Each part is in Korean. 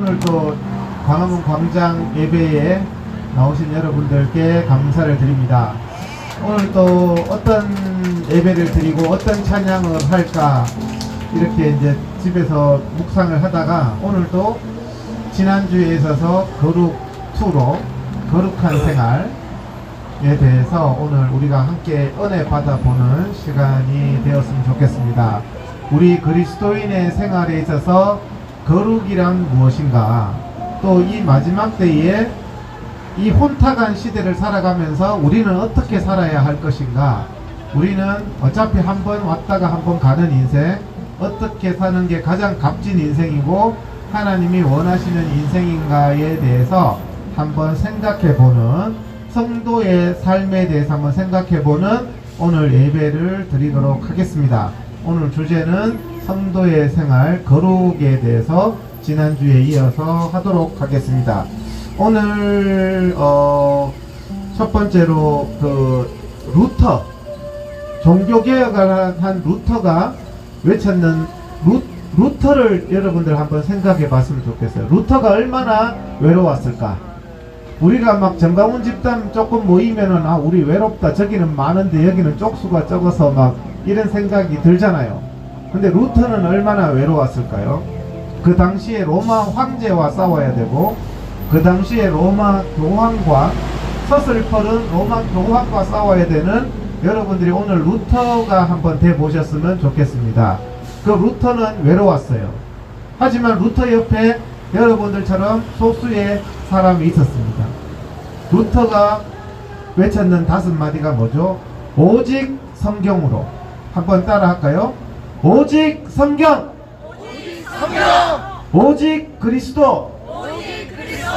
오늘 또 광화문 광장 예배에 나오신 여러분들께 감사를 드립니다. 오늘 또 어떤 예배를 드리고 어떤 찬양을 할까 이렇게 이제 집에서 묵상을 하다가 오늘도 지난주에 있어서 거룩 2로 거룩한 생활에 대해서 오늘 우리가 함께 은혜 받아보는 시간이 되었으면 좋겠습니다. 우리 그리스도인의 생활에 있어서 거룩이란 무엇인가, 또 이 마지막 때에 이 혼탁한 시대를 살아가면서 우리는 어떻게 살아야 할 것인가, 우리는 어차피 한 번 왔다가 한 번 가는 인생, 어떻게 사는 게 가장 값진 인생이고 하나님이 원하시는 인생인가에 대해서 한번 생각해보는, 성도의 삶에 대해서 한번 생각해보는 오늘 예배를 드리도록 하겠습니다. 오늘 주제는 성도의 생활, 거룩에 대해서 지난주에 이어서 하도록 하겠습니다. 오늘 첫 번째로 루터, 종교개혁을 한 루터가 외쳤는 루터를 여러분들 한번 생각해 봤으면 좋겠어요. 루터가 얼마나 외로웠을까. 우리가 막 정강훈 집단 조금 모이면은 우리 외롭다, 저기는 많은데 여기는 쪽수가 적어서 막 이런 생각이 들잖아요. 근데 루터는 얼마나 외로웠을까요? 그 당시에 로마 황제와 싸워야 되고, 그 당시에 로마 교황과, 서슬퍼른 로마 교황과 싸워야 되는 여러분들이 오늘 루터가 한번 돼 보셨으면 좋겠습니다. 그 루터는 외로웠어요. 하지만 루터 옆에 여러분들처럼 소수의 사람이 있었습니다. 루터가 외쳤는 5마디가 뭐죠? 오직 성경으로. 한번 따라 할까요? 오직 성경! 오직 성경! 오직 그리스도! 오직 그리스도!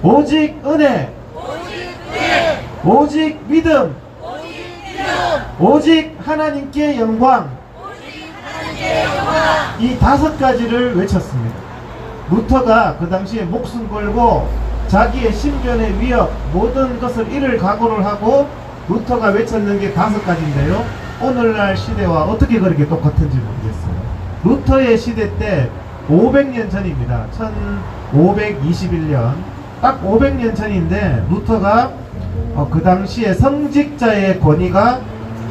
오직 은혜! 오직 은혜! 오직 믿음! 오직 믿음! 오직 하나님께 영광! 오직 하나님께 영광! 이 5가지를 외쳤습니다. 루터가 그 당시에 목숨 걸고 자기의 신변의 위협, 모든 것을 잃을 각오를 하고 루터가 외쳤는 게 5가지인데요. 오늘날 시대와 어떻게 그렇게 똑같은지 모르겠어요. 루터의 시대 때 500년 전입니다. 1521년, 딱 500년 전인데 루터가 그 당시에 성직자의 권위가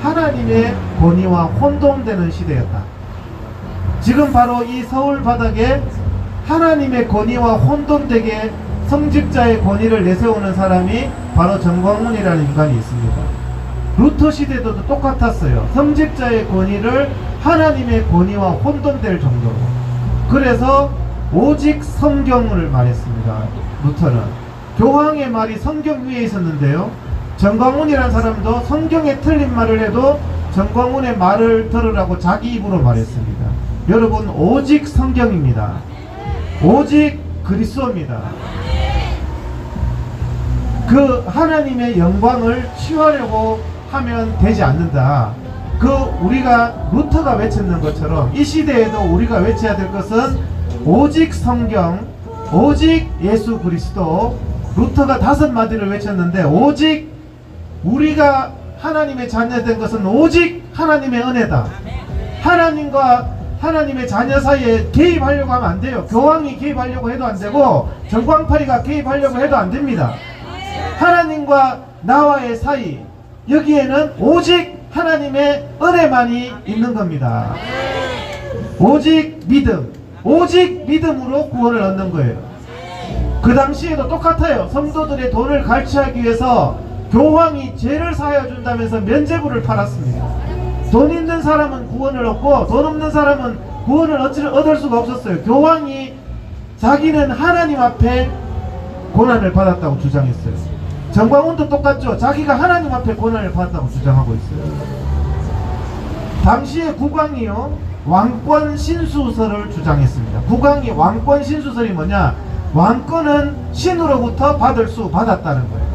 하나님의 권위와 혼돈되는 시대였다. 지금 바로 이 서울 바닥에 하나님의 권위와 혼돈되게 성직자의 권위를 내세우는 사람이 바로 정광훈이라는 인간이 있습니다. 루터 시대도 똑같았어요. 성직자의 권위를 하나님의 권위와 혼돈될 정도로. 그래서 오직 성경을 말했습니다. 루터는 교황의 말이 성경 위에 있었는데요, 정광훈이라는 사람도 성경에 틀린 말을 해도 정광훈의 말을 들으라고 자기 입으로 말했습니다. 여러분, 오직 성경입니다. 오직 그리스도입니다. 그 하나님의 영광을 취하려고 하면 되지 않는다. 우리가 루터가 외쳤는 것처럼 이 시대에도 우리가 외쳐야 될 것은 오직 성경, 오직 예수 그리스도. 루터가 5마디를 외쳤는데, 오직 우리가 하나님의 자녀된 것은 오직 하나님의 은혜다. 하나님과 하나님의 자녀 사이에 개입하려고 하면 안 돼요. 교황이 개입하려고 해도 안 되고, 정광파리가 개입하려고 해도 안 됩니다. 하나님과 나와의 사이, 여기에는 오직 하나님의 은혜만이 있는 겁니다. 오직 믿음, 오직 믿음으로 구원을 얻는 거예요. 그 당시에도 똑같아요. 성도들의 돈을 갈취하기 위해서 교황이 죄를 사하여 준다면서 면죄부를 팔았습니다. 돈 있는 사람은 구원을 얻고 돈 없는 사람은 구원을 얻을 수가 없었어요. 교황이 자기는 하나님 앞에 고난을 받았다고 주장했어요. 정광훈도 똑같죠. 자기가 하나님 앞에 고난을 받았다고 주장하고 있어요. 당시에 국왕이요, 왕권 신수설을 주장했습니다. 국왕이 왕권 신수설이 뭐냐? 왕권은 신으로부터 받았다는 거예요.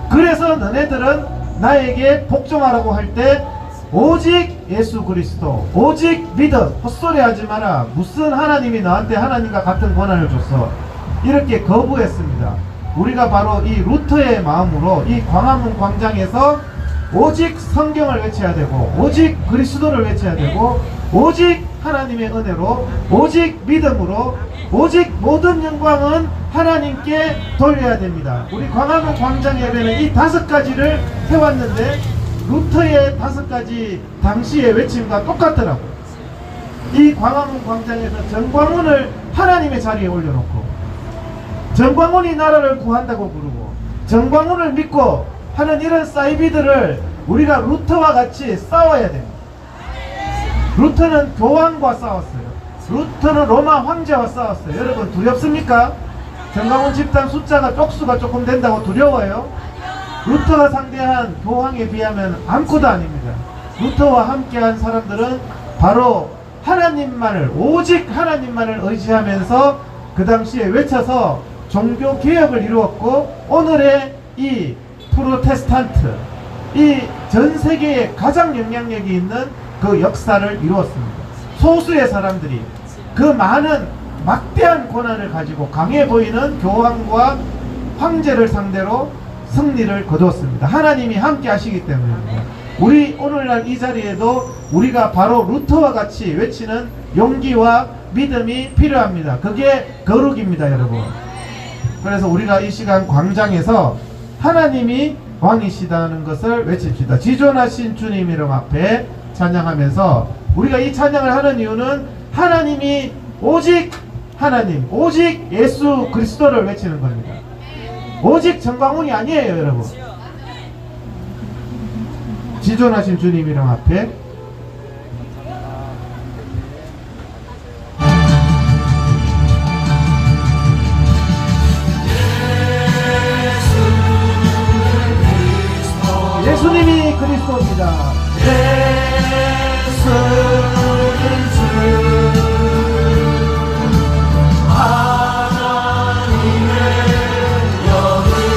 그래서 너네들은 나에게 복종하라고 할 때 오직 예수 그리스도, 오직 믿음, 헛소리 하지 마라. 무슨 하나님이 너한테 하나님과 같은 권한을 줬어. 이렇게 거부했습니다. 우리가 바로 이 루터의 마음으로 이 광화문 광장에서 오직 성경을 외쳐야 되고, 오직 그리스도를 외쳐야 되고, 오직 하나님의 은혜로, 오직 믿음으로 오직 모든 영광은 하나님께 돌려야 됩니다. 우리 광화문 광장 예배는 이 5가지를 해왔는데 루터의 5가지 당시의 외침과 똑같더라고요. 이 광화문 광장에서 정광훈을 하나님의 자리에 올려놓고 정광훈이 나라를 구한다고 부르고 정광훈을 믿고 하는 이런 사이비들을 우리가 루터와 같이 싸워야 됩니다. 루터는 교황과 싸웠어요. 루터는 로마 황제와 싸웠어요. 여러분 두렵습니까? 정광훈 집단 숫자가 쪽수가 조금 된다고 두려워요? 루터가 상대한 교황에 비하면 아무것도 아닙니다. 루터와 함께한 사람들은 바로 하나님만을, 오직 하나님만을 의지하면서 그 당시에 외쳐서 종교 개혁을 이루었고, 오늘의 이 프로테스탄트, 이 전 세계에 가장 영향력이 있는 그 역사를 이루었습니다. 소수의 사람들이 그 많은 막대한 권한을 가지고 강해 보이는 교황과 황제를 상대로 승리를 거두었습니다. 하나님이 함께 하시기 때문입니다. 우리 오늘날 이 자리에도 우리가 바로 루터와 같이 외치는 용기와 믿음이 필요합니다. 그게 거룩입니다, 여러분. 그래서 우리가 이 시간 광장에서 하나님이 왕이시다는 것을 외칩시다. 지존하신 주님 이름 앞에 찬양하면서, 우리가 이 찬양을 하는 이유는 하나님이 오직 하나님, 오직 예수 그리스도를 외치는 겁니다. 오직 정광훈이 아니에요, 여러분. 지존하신 주님 이름 앞에 예수님이 그리스도입니다. 예수는 주 하나님의 영으로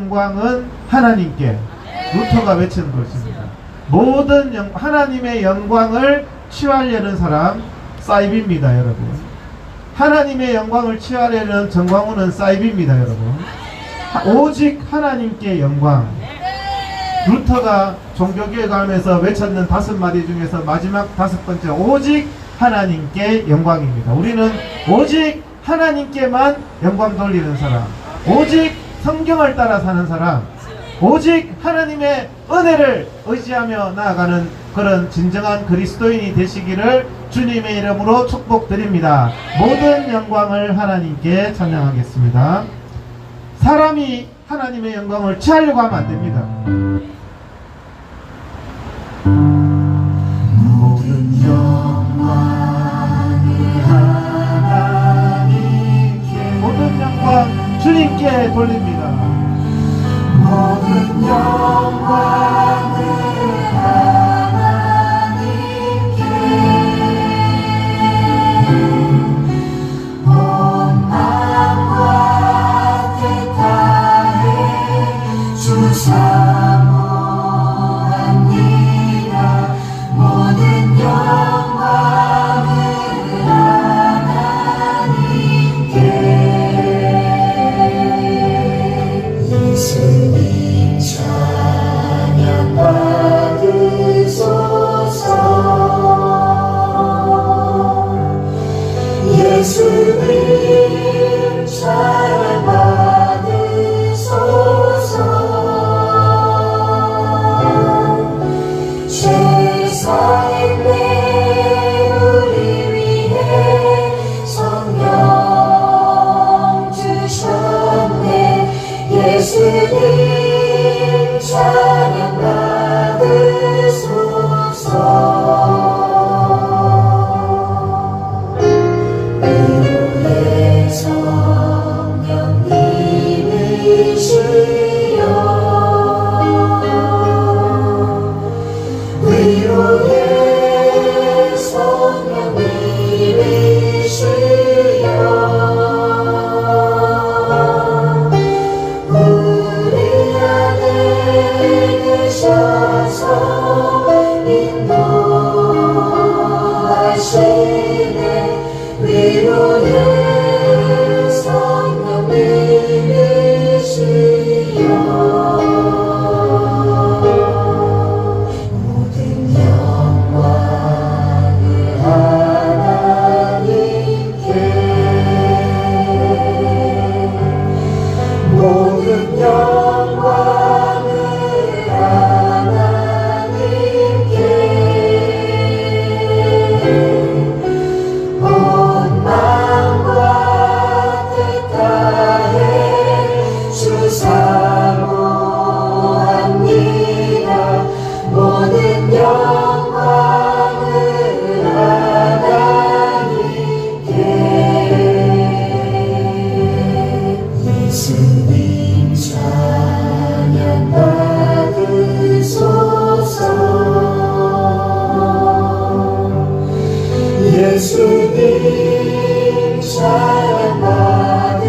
영광은 하나님께. 루터가 외치는 것입니다. 모든 하나님의 영광을 취하려는 사람 사이비입니다, 여러분. 하나님의 영광을 취하려는 정광훈은 사이비입니다, 여러분. 오직 하나님께 영광. 루터가 종교교회 가면서 외쳤는 5마디 중에서 마지막 5번째, 오직 하나님께 영광입니다. 우리는 오직 하나님께만 영광 돌리는 사람, 오직 성경을 따라 사는 사람, 오직 하나님의 은혜를 의지하며 나아가는 그런 진정한 그리스도인이 되시기를 주님의 이름으로 축복드립니다. 모든 영광을 하나님께 찬양하겠습니다. 사람이 하나님의 영광을 취하려고 하면 안 됩니다. 모든 영광을 하나님께, 모든 영광 주님께 돌립니다. 모든 영광을 하나님께, 온 마음과 뜻 다해 주 사모합니다. 모든 영광을 하나님께. 예수님 찬양 받으소서. 예수님 찬양 받으소서. 세상에 내 우리 위해 성령 주셨네. 예수님 찬양 받으소서. 위로의 성령님이시여, 위로의 성령님이시여, 우리 안에 계셔서 인도하시네. 위로의 성령님이시여, 모든 영광을 하나님께, 모든 영광을 하나님께, 온 마음과 뜻 다해 주 사모합니다. 모든 영광을 하나님께. 예수님 찬양 받으소서. 예수님 찬양 받으소서.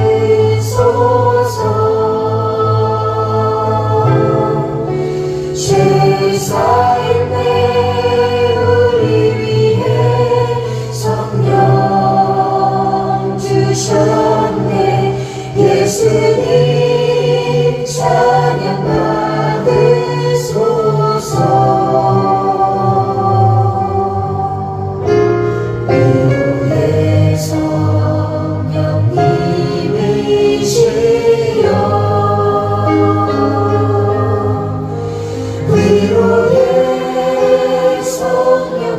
세상에 내 우리 위해 성령 주셨네. 예수님 찬양 받으소서. 위로의 성령님이시여, 위로의 성령님이시여,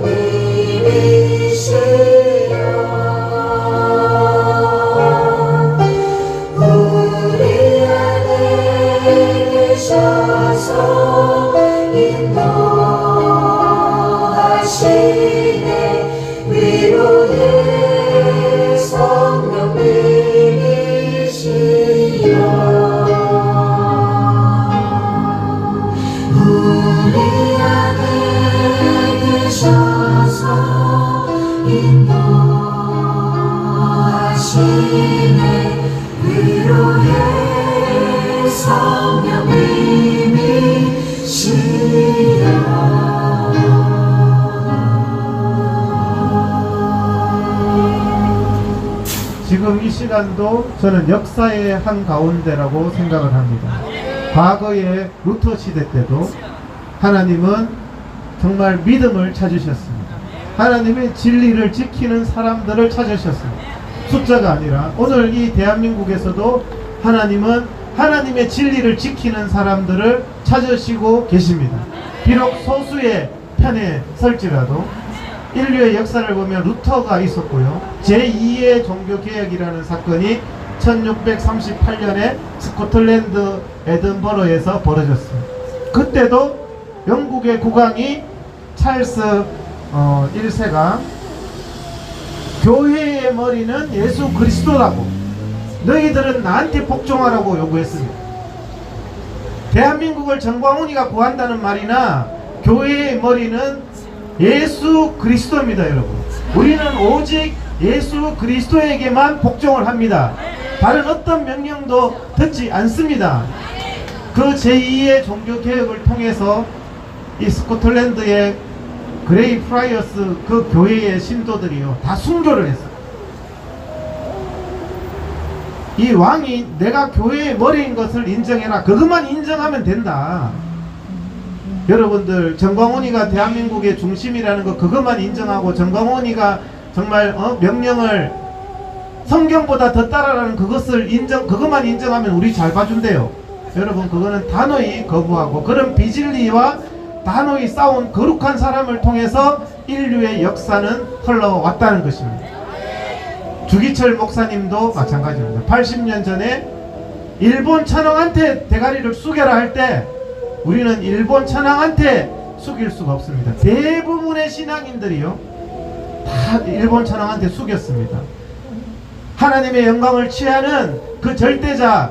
우리 안에 계셔서 인도하시네. 위로의 성령님이시여, 우리 안에 계셔서 인도하시네. 위로의 성령 이 시간도 저는 역사의 한 가운데라고 생각을 합니다. 과거의 루터 시대 때도 하나님은 정말 믿음을 찾으셨습니다. 하나님의 진리를 지키는 사람들을 찾으셨습니다. 숫자가 아니라 오늘 이 대한민국에서도 하나님은 하나님의 진리를 지키는 사람들을 찾으시고 계십니다. 비록 소수의 편에 설지라도 인류의 역사를 보면 루터가 있었고요. 제2의 종교개혁이라는 사건이 1638년에 스코틀랜드 에든버러에서 벌어졌어요. 그때도 영국의 국왕이 찰스 1세가 교회의 머리는 예수 그리스도라고, 너희들은 나한테 복종하라고 요구했습니다. 대한민국을 정광훈이가 구한다는 말이나 교회의 머리는 예수 그리스도입니다. 여러분, 우리는 오직 예수 그리스도에게만 복종을 합니다. 다른 어떤 명령도 듣지 않습니다. 그 제2의 종교개혁을 통해서 이 스코틀랜드의 그레이 프라이어스 그 교회의 신도들이요 다 순교를 했어요. 이 왕이 내가 교회의 머리인 것을 인정해라, 그것만 인정하면 된다. 여러분들, 정광훈이가 대한민국의 중심이라는 거 그것만 인정하고 정광훈이가 정말 명령을 성경보다 더 따라라는 그것만 인정하면 우리 잘 봐준대요. 여러분, 그거는 단호히 거부하고 그런 비진리와 단호히 싸운 거룩한 사람을 통해서 인류의 역사는 흘러왔다는 것입니다. 주기철 목사님도 마찬가지입니다. 80년 전에 일본 천황한테 대가리를 숙여라 할 때 우리는 일본 천황한테 숙일 수가 없습니다. 대부분의 신앙인들이요 다 일본 천황한테 숙였습니다. 하나님의 영광을 취하는 그 절대자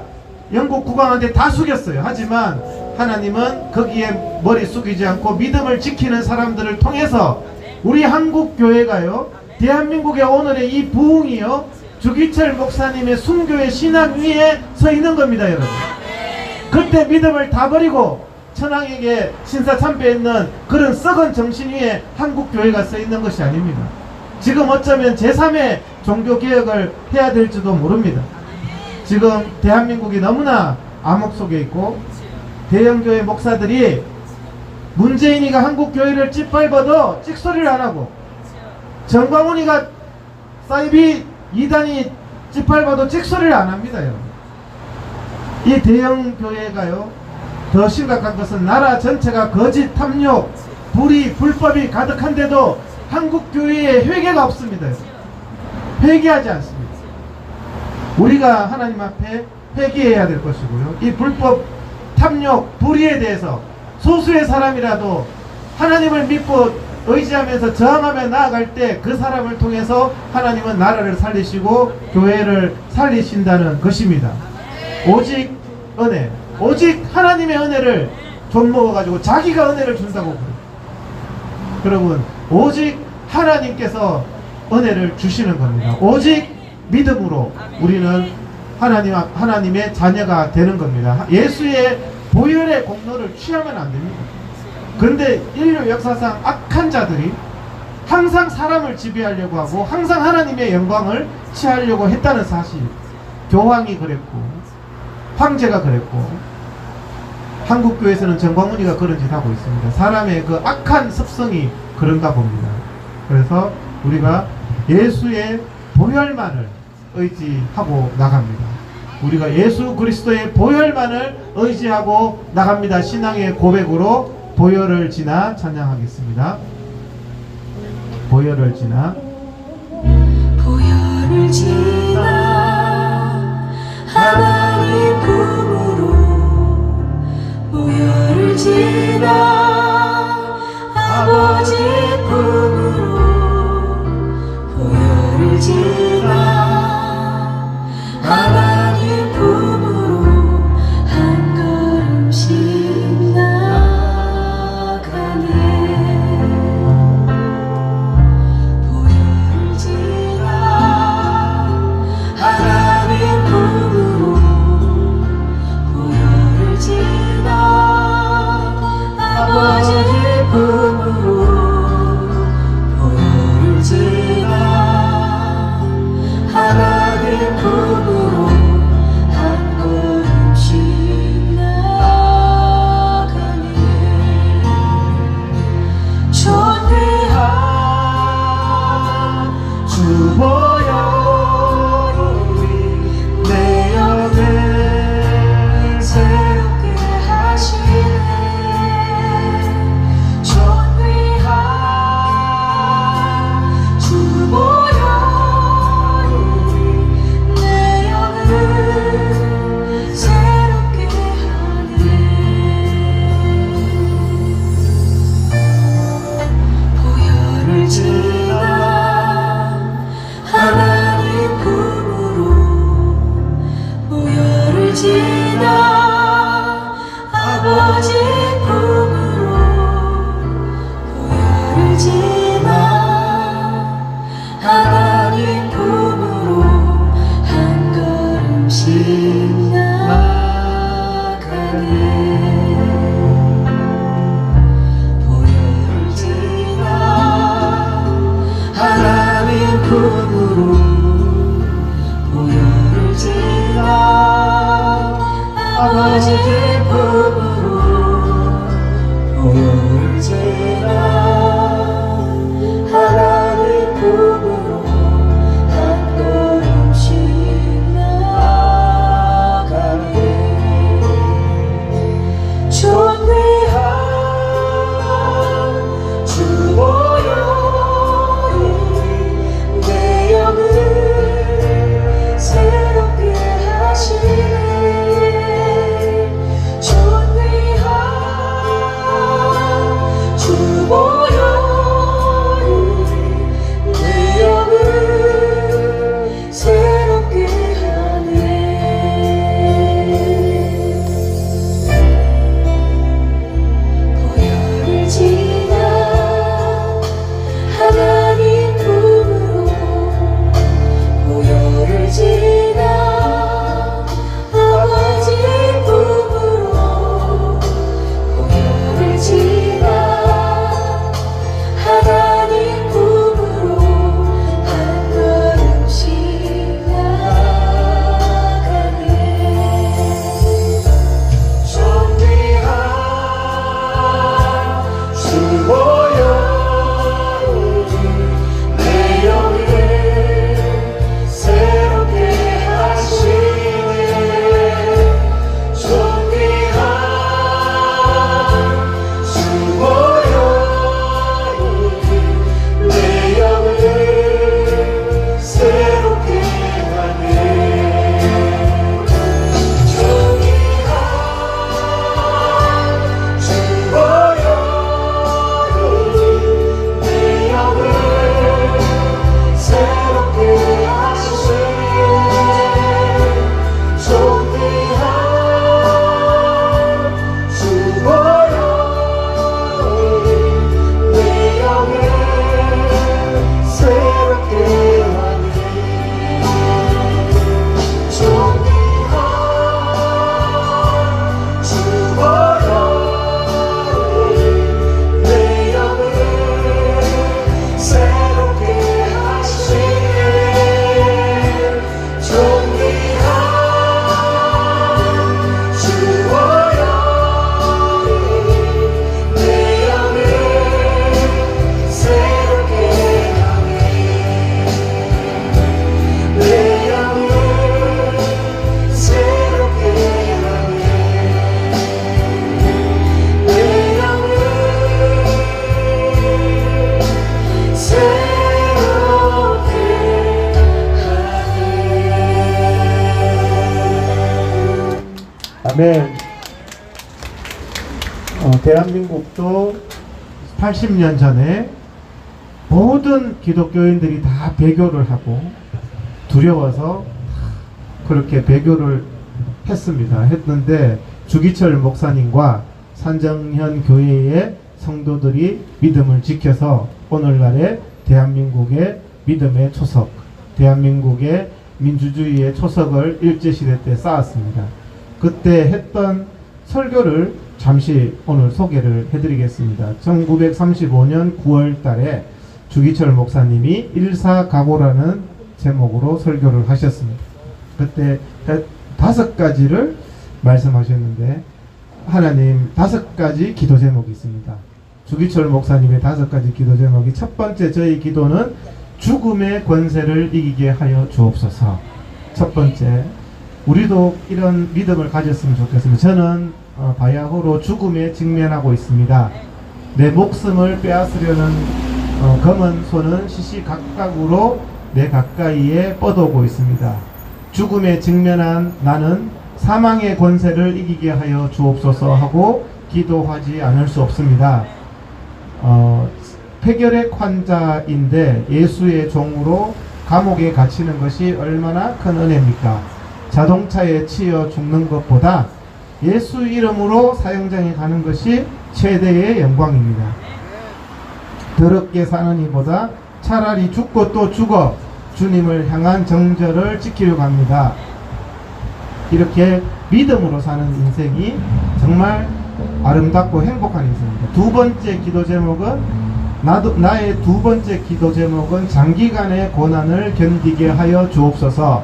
영국 국왕한테 다 숙였어요. 하지만 하나님은 거기에 머리 숙이지 않고 믿음을 지키는 사람들을 통해서 우리 한국 교회가요, 대한민국의 오늘의 이 부흥이요, 주기철 목사님의 순교의 신앙 위에 서 있는 겁니다. 여러분, 그때 믿음을 다 버리고 천황에게 신사참배했는 그런 썩은 정신 위에 한국 교회가 서 있는 것이 아닙니다. 지금 어쩌면 제3의 종교개혁을 해야 될지도 모릅니다. 지금 대한민국이 너무나 암흑 속에 있고 대형교회 목사들이 문재인이가 한국교회를 짓밟아도 찍소리를 안하고 정광훈이가 사이비 2단이 짓밟아도 찍소리를 안합니다. 여러분, 이 대형교회가요 더 심각한 것은 나라 전체가 거짓, 탐욕, 불의, 불법이 가득한데도 한국교회에 회개가 없습니다. 회개하지 않습니다. 우리가 하나님 앞에 회개해야 될 것이고요, 이 불법, 탐욕, 불의에 대해서 소수의 사람이라도 하나님을 믿고 의지하면서 저항하며 나아갈 때 그 사람을 통해서 하나님은 나라를 살리시고 교회를 살리신다는 것입니다. 오직 은혜, 오직 하나님의 은혜를 존먹어가지고 자기가 은혜를 준다고 그래요. 여러분, 오직 하나님께서 은혜를 주시는 겁니다. 오직 믿음으로 우리는 하나님의 자녀가 되는 겁니다. 예수의 보혈의 공로를 취하면 안 됩니다. 그런데 인류 역사상 악한 자들이 항상 사람을 지배하려고 하고 항상 하나님의 영광을 취하려고 했다는 사실, 교황이 그랬고 황제가 그랬고 한국교회에서는 정광훈이가 그런 짓 하고 있습니다. 사람의 그 악한 습성이 그런가 봅니다. 그래서 우리가 예수의 보혈만을 의지하고 나갑니다. 우리가 예수 그리스도의 보혈만을 의지하고 나갑니다. 신앙의 고백으로 보혈을 지나 찬양하겠습니다. 보혈을 지나, 보혈을 지나 하나님 품으로, 보혈을 지나 아버지 품으로, 보혈을 지나 하나님 품으로 한 걸음씩 나가네. 보혈을 지나 하나님 품으로, 보혈을 지나 아버지 품으로, 보혈을 지나 울지마 하나님 품으로 한 걸음씩 나가네 보혈을 지나 하나님 품으로 보혈을 지나 아버지 품으로 보혈을 지나 하나님 품으로 한 걸음씩 나가네 존귀한 주 보혈이 내 영을 새롭게 하시네 존귀한 주 보혈이 내 영을 새롭게 하네 보혈을 지나 하나님 품으로 보혈을 지나 아버지 품으로 보혈을 지나 하나님 품으로 한 걸음씩 나가네 존귀한 주 보혈이 내 영을 새롭게 하시네 존귀한 주 보혈이 내 영을 새롭게 하네 존귀한 주 보혈이 내 영을 새롭게 하시네 존귀한 주 보혈이 내 영을 새롭게 하네 존귀한 주 보혈이 내 영을 새롭게 하시네 존귀한 주 보혈이 내 영을 새롭게 하네 내 영을 새롭게 하네 내 영을 새롭게 하네 아멘. 대한민국도 80년 전에 모든 기독교인들이 다 배교를 하고 두려워서 그렇게 배교를 했는데 주기철 목사님과 산정현 교회의 성도들이 믿음을 지켜서 오늘날의 대한민국의 믿음의 초석, 대한민국의 민주주의의 초석을 일제시대 때 쌓았습니다. 그때 했던 설교를 잠시 오늘 소개를 해드리겠습니다. 1935년 9월 달에 주기철 목사님이 일사각오라는 제목으로 설교를 하셨습니다. 그때 5가지를 말씀하셨는데 하나님 5가지 기도 제목이 있습니다. 주기철 목사님의 5가지 기도 제목이 첫 번째 저희 기도는 죽음의 권세를 이기게 하여 주옵소서. 첫 번째 우리도 이런 믿음을 가졌으면 좋겠습니다. 저는 바야흐로 죽음에 직면하고 있습니다. 내 목숨을 빼앗으려는 검은 손은 시시각각으로 내 가까이에 뻗어오고 있습니다. 죽음에 직면한 나는 사망의 권세를 이기게 하여 주옵소서 하고 기도하지 않을 수 없습니다. 폐결핵 환자인데 예수의 종으로 감옥에 갇히는 것이 얼마나 큰 은혜입니까? 자동차에 치여 죽는 것보다 예수 이름으로 사형장에 가는 것이 최대의 영광입니다. 더럽게 사는 이보다 차라리 죽고 또 죽어 주님을 향한 정절을 지키려고 합니다. 이렇게 믿음으로 사는 인생이 정말 아름답고 행복한 인생입니다. 두 번째 기도 제목은 나의 두 번째 기도 제목은 장기간의 고난을 견디게 하여 주옵소서.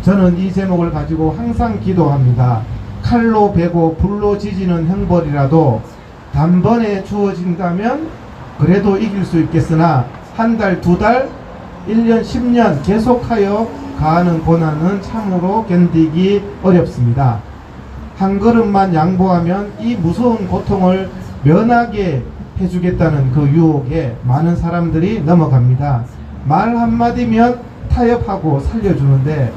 저는 이 제목을 가지고 항상 기도합니다. 칼로 베고 불로 지지는 형벌이라도 단번에 주어진다면 그래도 이길 수 있겠으나 한 달, 두 달, 1년, 10년 계속하여 가하는 고난은 참으로 견디기 어렵습니다. 한 걸음만 양보하면 이 무서운 고통을 면하게 해주겠다는 그 유혹에 많은 사람들이 넘어갑니다. 말 한마디면 타협하고 살려주는데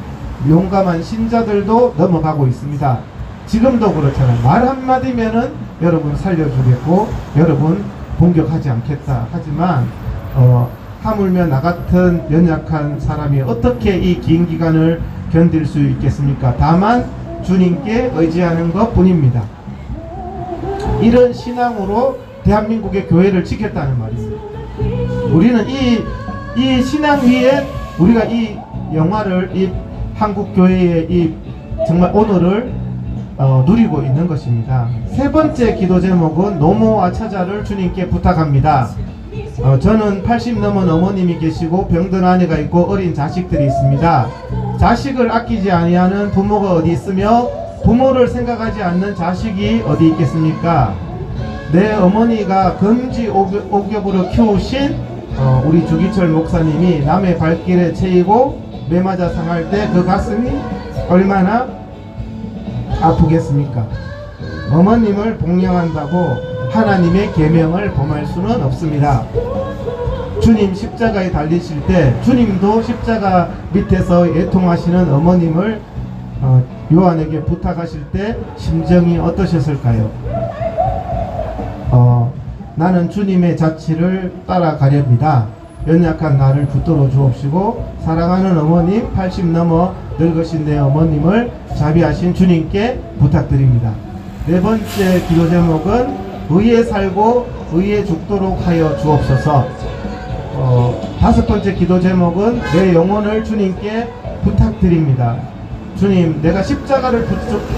용감한 신자들도 넘어가고 있습니다. 지금도 그렇잖아요. 말 한마디면은 여러분 살려주겠고 여러분 공격하지 않겠다. 하지만 하물며 나 같은 연약한 사람이 어떻게 이 긴 기간을 견딜 수 있겠습니까? 다만 주님께 의지하는 것 뿐입니다. 이런 신앙으로 대한민국의 교회를 지켰다는 말입니다. 우리는 이 신앙 위에 우리가 이 영화를 이 한국 교회의 이 정말 오늘을 누리고 있는 것입니다. 세 번째 기도 제목은 노모와 처자를 주님께 부탁합니다. 저는 80 넘은 어머님이 계시고 병든 아내가 있고 어린 자식들이 있습니다. 자식을 아끼지 아니하는 부모가 어디 있으며 부모를 생각하지 않는 자식이 어디 있겠습니까? 내 어머니가 금지 오겹으로 키우신 우리 주기철 목사님이 남의 발길에 채이고 매맞아 상할 때 그 가슴이 얼마나 아프겠습니까? 어머님을 복양한다고 하나님의 계명을 범할 수는 없습니다. 주님 십자가에 달리실 때 주님도 십자가 밑에서 애통하시는 어머님을 요한에게 부탁하실 때 심정이 어떠셨을까요? 나는 주님의 자취를 따라가렵니다. 연약한 나를 붙들어 주옵시고 사랑하는 어머님 80 넘어 늙으신 내 어머님을 자비하신 주님께 부탁드립니다. 네 번째 기도 제목은 의에 살고 의에 죽도록 하여 주옵소서. 다섯 번째 기도 제목은 내 영혼을 주님께 부탁드립니다. 주님, 내가 십자가를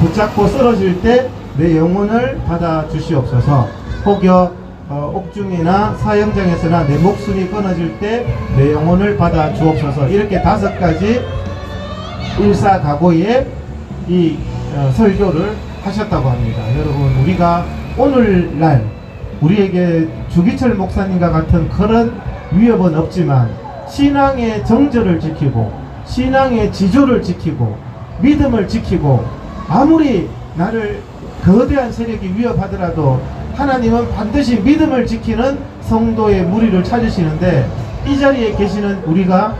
붙잡고 쓰러질 때 내 영혼을 받아 주시옵소서. 혹여 옥중이나 사형장에서나 내 목숨이 끊어질 때 내 영혼을 받아 주옵소서. 이렇게 다섯 가지 일사각오의 이 설교를 하셨다고 합니다. 여러분, 우리가 오늘날 우리에게 주기철 목사님과 같은 그런 위협은 없지만 신앙의 정절을 지키고 신앙의 지조를 지키고 믿음을 지키고 아무리 나를 거대한 세력이 위협하더라도 하나님은 반드시 믿음을 지키는 성도의 무리를 찾으시는데 이 자리에 계시는 우리가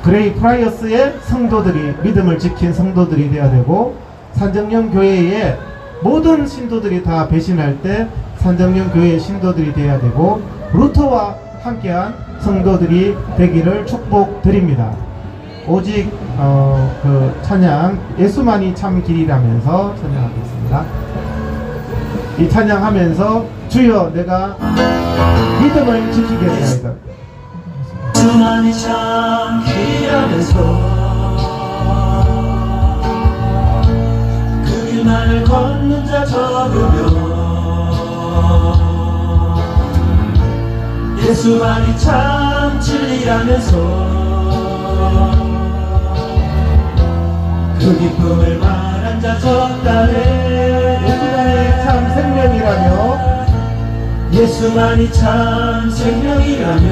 그레이 프라이어스의 성도들이 믿음을 지킨 성도들이 되어야 되고 산정령 교회의 모든 신도들이 다 배신할 때 산정령 교회의 신도들이 되어야 되고 루터와 함께한 성도들이 되기를 축복드립니다. 오직 그 찬양 예수만이 참 길이라면서 찬양하겠습니다. 이 찬양하면서 주여 내가 믿음을 지키겠나이다. 예수만이 참 길이라면서 그 길만을 걷는 자 적으며 예수만이 참 진리라면서 그 기쁨을 말한 자 적다네. 예수만이 참 생명이라며 예수만이 참 생명이라며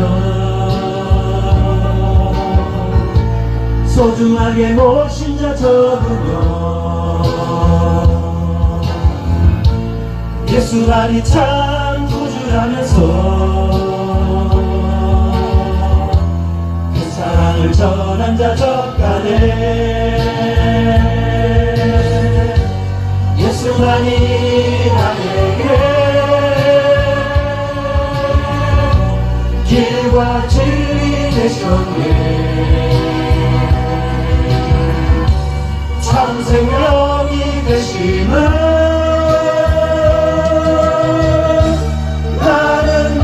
소중하게 모신 자 적으며 예수만이 참 구주라면서 그 사랑을 전한 자 적다네. 예수만이 나에게 길과 진리 되셨네. 참 생명이 되심은 나는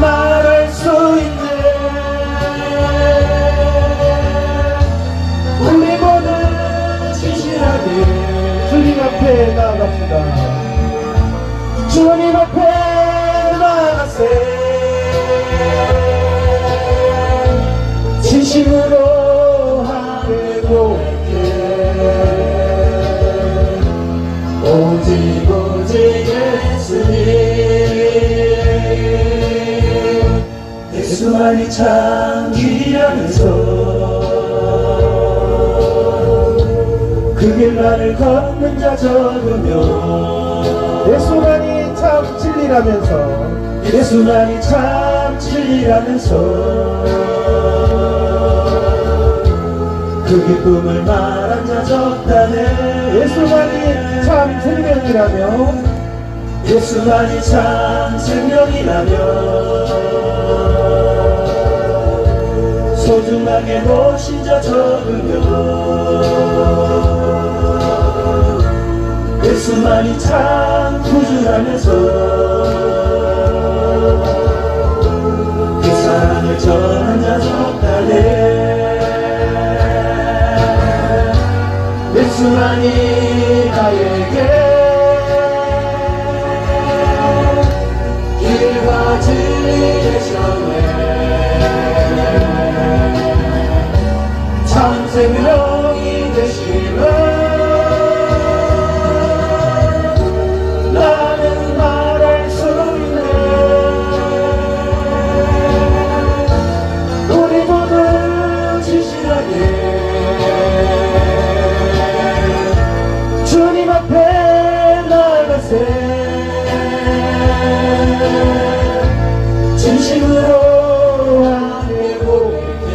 예수만이 참 길이라면서 그 길만을 걷는 자 적으며 예수만이 참 진리라면서 예수만이 참 진리라면서 그 기쁨을 말한 자 적다네 예수만이 참 생명이라며 예수만이 참 생명이라며 소중하게 모신 자 적으며 예수만이 참 구주라면서 그 사랑을 전한 자 적다네 예수만이 나에게 길과 진리 되셨네 참 생명이 되시네 나는 말할 수 있네 우리 모두 진실하게 주님 앞에 나가세 진심으로 함께 고백해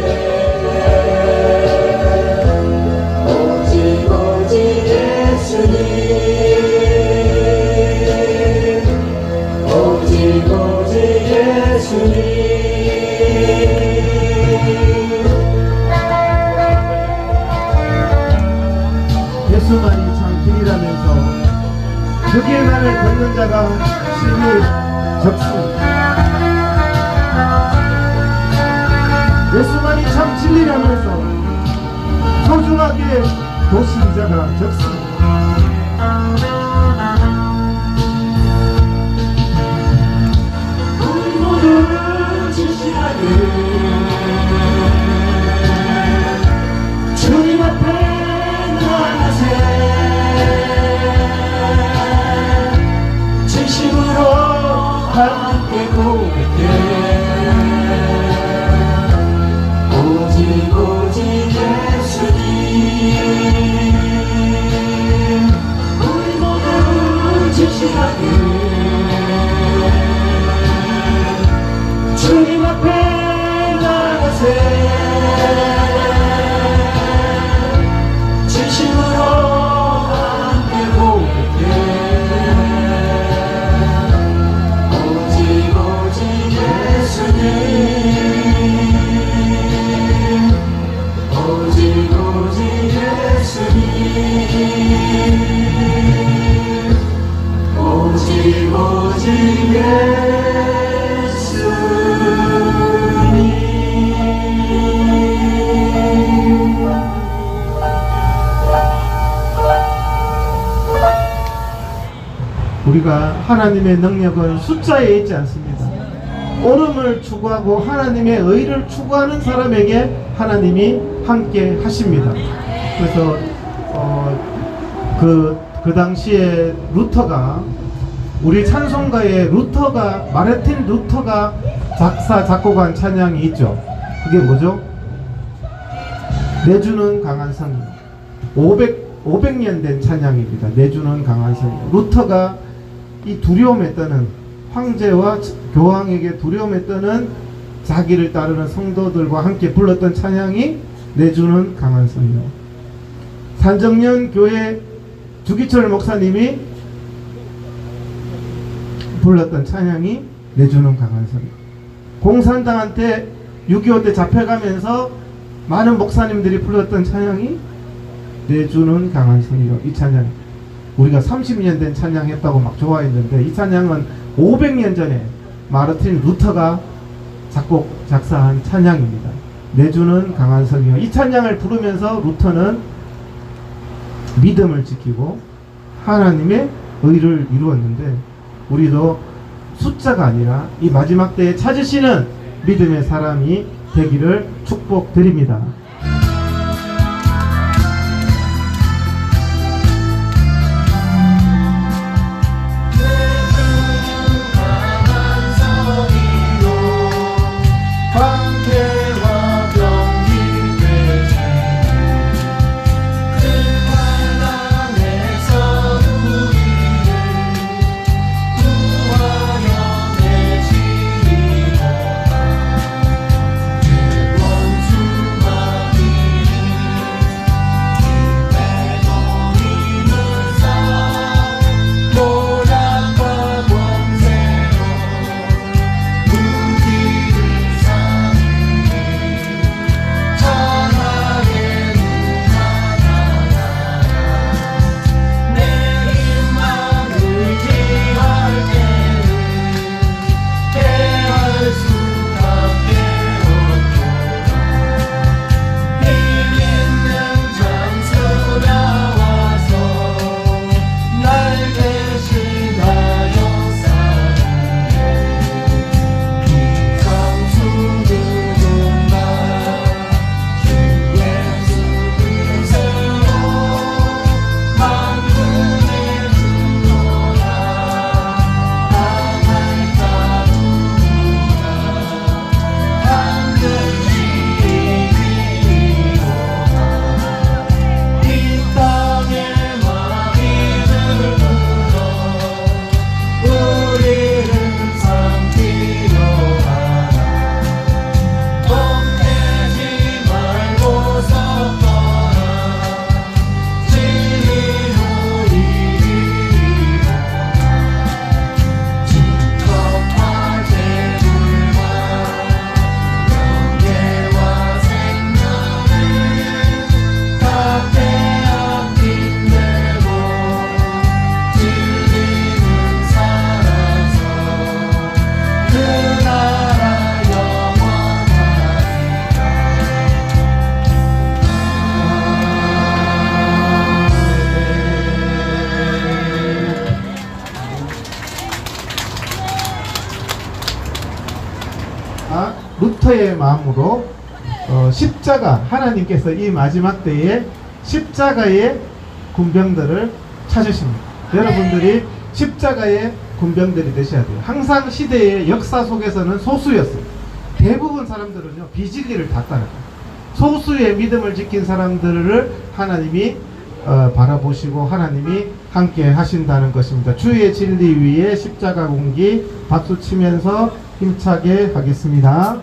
오직 예수님 오직 예수님 예수만이 참 길이라면서 그 길만을 걷는 자가 심히 적습니다. 예수만이 참 진리라면서 소중하게 도신 자가 적습니다. 우리 모두 진실하게 주님 앞에 나가세 진심으로 함께 고백해 오직 예수님 우리 모두 진실하게 주님 앞에 나가세 진심으로 함께 고백해 오직 예수님 오직 예수님 오직 예수님 우리가 하나님의 능력은 숫자에 있지 않습니다. 옳음을 추구하고 하나님의 의를 추구하는 사람에게 하나님이 함께 하십니다. 그래서 그 당시에 루터가 우리 찬송가에 마르틴 루터가 작곡한 찬양이 있죠. 그게 뭐죠? 내주는 강한 성령. 500년 된 찬양입니다. 내주는 강한 성령. 루터가 이 두려움에 떠는 황제와 교황에게 두려움에 떠는 자기를 따르는 성도들과 함께 불렀던 찬양이 내주는 강한 성령. 산정년 교회 주기철 목사님이 불렀던 찬양이 내주는 강한 성령. 공산당한테 6.25 때 잡혀가면서 많은 목사님들이 불렀던 찬양이 내주는 강한 성령. 이 찬양 우리가 30년 된 찬양 했다고 막 좋아했는데 이 찬양은 500년 전에 마르틴 루터가 작사한 찬양입니다. 내주는 강한 성령. 이 찬양을 부르면서 루터는 믿음을 지키고 하나님의 의를 이루었는데 우리도 숫자가 아니라 이 마지막 때에 찾으시는 믿음의 사람이 되기를 축복드립니다. 루터의 마음으로 십자가, 하나님께서 이 마지막 때에 십자가의 군병들을 찾으십니다. 여러분들이 십자가의 군병들이 되셔야 돼요. 항상 시대의 역사 속에서는 소수였어요. 대부분 사람들은요, 비진리를 다 따라가요. 소수의 믿음을 지킨 사람들을 하나님이 바라보시고 하나님이 함께 하신다는 것입니다. 주의 진리 위에 십자가 공기 박수 치면서 힘차게 하겠습니다.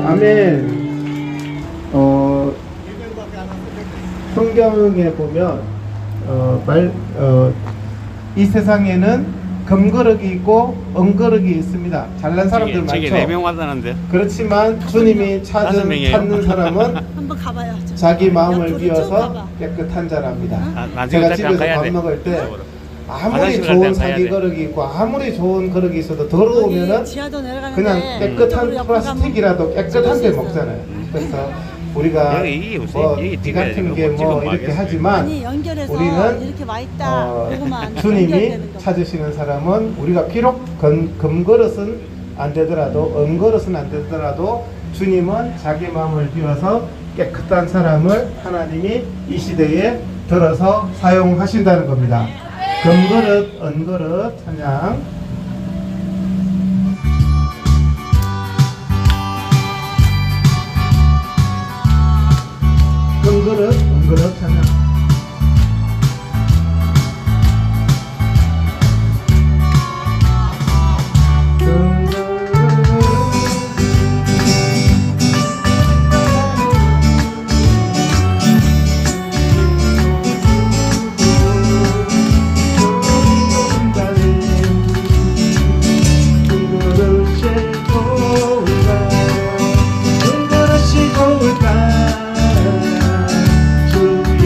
아멘. 성경에 보면 이 세상에는 금그릇이 있고 은그릇이 있습니다. 잘난 사람들 많죠. 저기 4명 왔다는데. 그렇지만 주님이 찾는 사람은 한번 가봐요. 자기 마음을 옆으로 쭉 비워서 가봐. 깨끗한 자랍니다. 나중에 제가 다시 집에서 가야 밥 돼. 먹을 때 아무리 화장실 갈 좋은 때는 가야 사기 돼. 그릇이 있고 아무리 좋은 그릇이 있어도 더러우면은 지하도 내려가는데 그냥 깨끗한 옆으로 플라스틱이라도 가면 깨끗한 데 있어요. 먹잖아요. 그래서 우리가 여기 요새 뭐 여기 비 찍어야 같은 되는 게 거 뭐 지금 이렇게 막겠어요. 하지만 아니 연결해서 우리는 이렇게 와 있다. 그거만 주님이 연결되는 거. 찾으시는 사람은 우리가 비록 금그릇은 안 되더라도 은그릇은 안 되더라도 주님은 자기 마음을 비워서 깨끗한 사람을 하나님이 이 시대에 들어서 사용하신다는 겁니다. 금그릇 은그릇 찬양. 금그릇 은그릇 찬양. 주의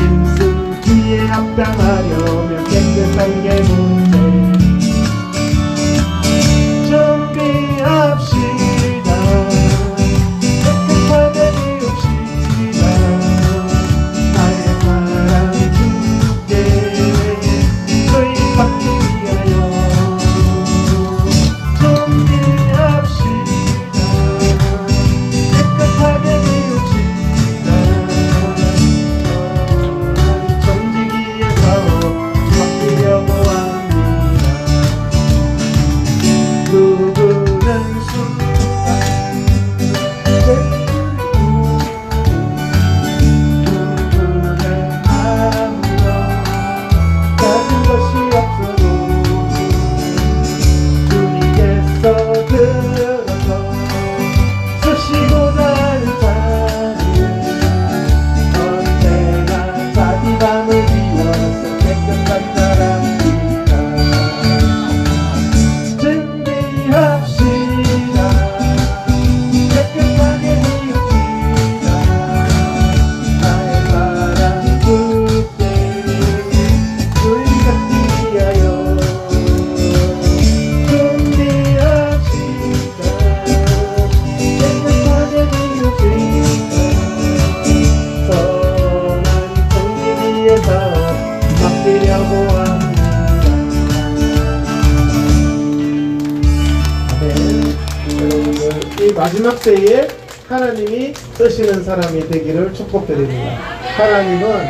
마지막 때에 하나님이 쓰시는 사람이 되기를 축복드립니다. 하나님은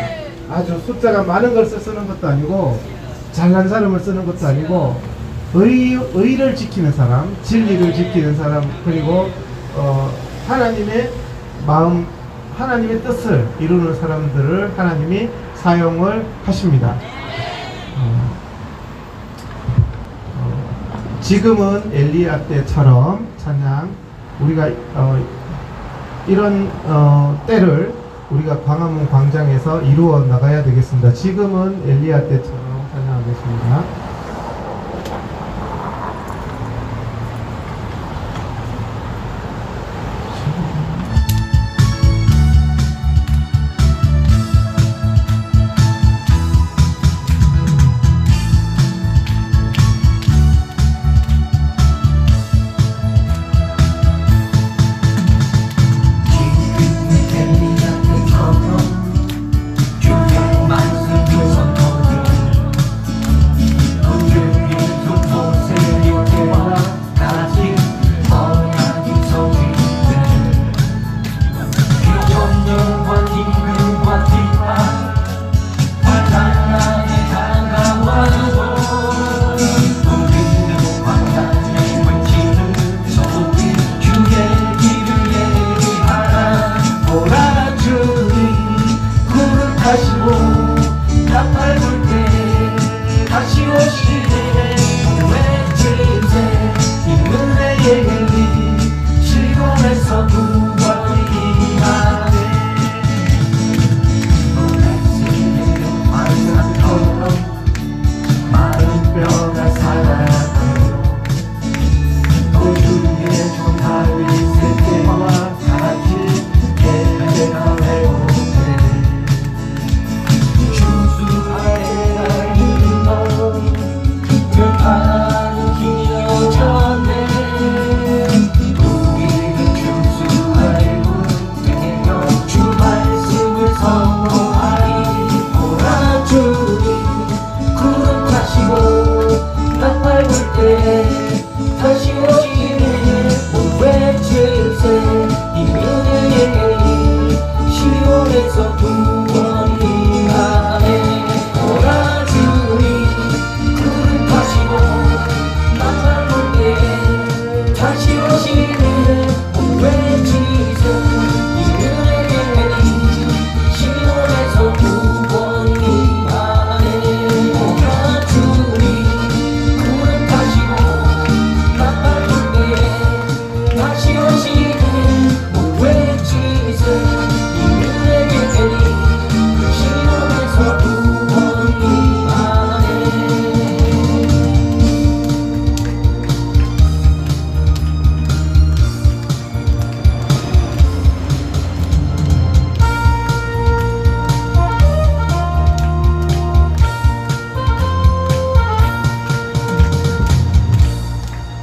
아주 숫자가 많은 걸 쓰는 것도 아니고 잘난 사람을 쓰는 것도 아니고 의를 지키는 사람, 진리를 지키는 사람, 그리고 하나님의 마음, 하나님의 뜻을 이루는 사람들을 하나님이 사용을 하십니다. 지금은 엘리야 때처럼 찬양, 우리가 이런 때를 우리가 광화문 광장에서 이루어 나가야 되겠습니다. 지금은 엘리야 때처럼 찬양하겠습니다.